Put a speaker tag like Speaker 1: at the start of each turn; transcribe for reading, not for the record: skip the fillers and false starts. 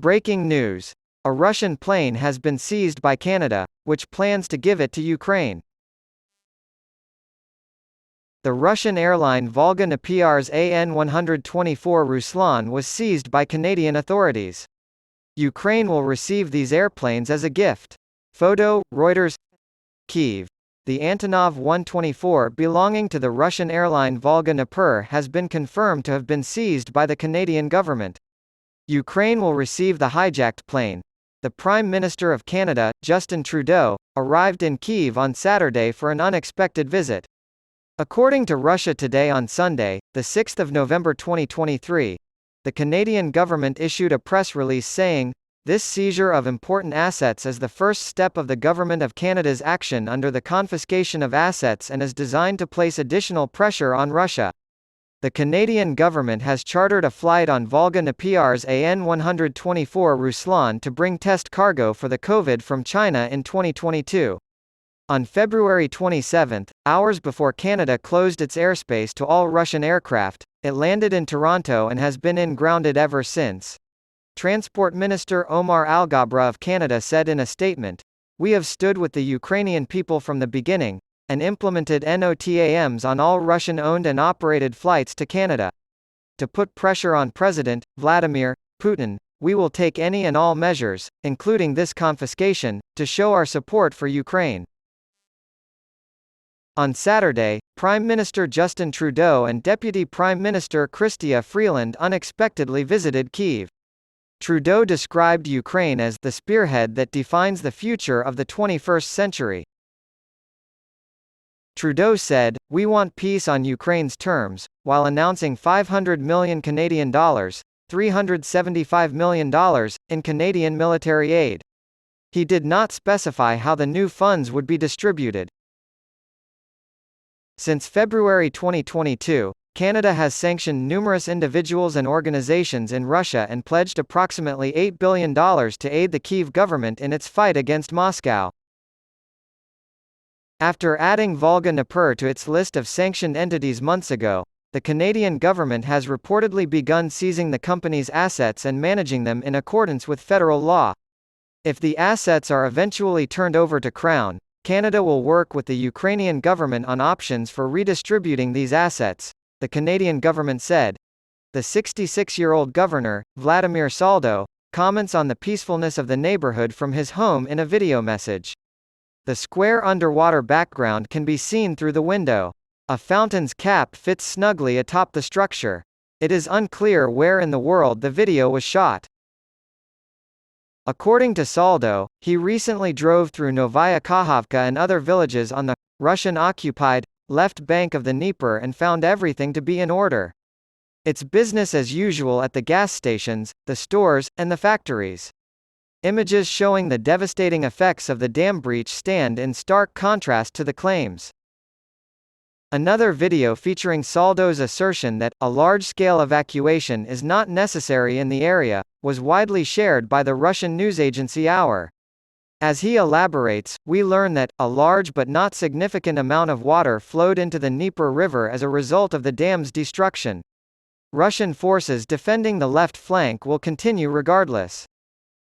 Speaker 1: Breaking news. A Russian plane has been seized by Canada, which plans to give it to Ukraine. The Russian airline Volga Napiar's AN-124 Ruslan was seized by Canadian authorities. Ukraine will receive these airplanes as a gift. Photo, Reuters. Kyiv. The Antonov 124 belonging to the Russian airline Volga Napir has been confirmed to have been seized by the Canadian government. Ukraine will receive the hijacked plane. The Prime Minister of Canada, Justin Trudeau, arrived in Kyiv on Saturday for an unexpected visit. According to Russia Today on Sunday, the 6th of November 2023, the Canadian government issued a press release saying, "This seizure of important assets is the first step of the Government of Canada's action under the confiscation of assets and is designed to place additional pressure on Russia." The Canadian government has chartered a flight on Volga Napiar's AN-124 Ruslan to bring test cargo for the COVID from China in 2022. On February 27, hours before Canada closed its airspace to all Russian aircraft, it landed in Toronto and has been grounded ever since. Transport Minister Omar Alghabra of Canada said in a statement, "We have stood with the Ukrainian people from the beginning, and implemented NOTAMs on all Russian-owned and operated flights to Canada. To put pressure on President Vladimir Putin, we will take any and all measures, including this confiscation, to show our support for Ukraine." On Saturday, Prime Minister Justin Trudeau and Deputy Prime Minister Chrystia Freeland unexpectedly visited Kyiv. Trudeau described Ukraine as the spearhead that defines the future of the 21st century. Trudeau said, "We want peace on Ukraine's terms," while announcing $500 million Canadian dollars, $375 million, in Canadian military aid. He did not specify how the new funds would be distributed. Since February 2022, Canada has sanctioned numerous individuals and organizations in Russia and pledged approximately $8 billion to aid the Kyiv government in its fight against Moscow. After adding Volga Napir to its list of sanctioned entities months ago, the Canadian government has reportedly begun seizing the company's assets and managing them in accordance with federal law. If the assets are eventually turned over to Crown, Canada will work with the Ukrainian government on options for redistributing these assets, the Canadian government said. The 66-year-old governor, Vladimir Saldo, comments on the peacefulness of the neighborhood from his home in a video message. The square underwater background can be seen through the window. A fountain's cap fits snugly atop the structure. It is unclear where in the world the video was shot. According to Saldo, he recently drove through Novaya Kakhovka and other villages on the Russian-occupied left bank of the Dnieper and found everything to be in order. It's business as usual at the gas stations, the stores, and the factories. Images showing the devastating effects of the dam breach stand in stark contrast to the claims. Another video featuring Saldo's assertion that a large-scale evacuation is not necessary in the area was widely shared by the Russian news agency Hour. As he elaborates, we learn that a large but not significant amount of water flowed into the Dnieper River as a result of the dam's destruction. Russian forces defending the left flank will continue regardless.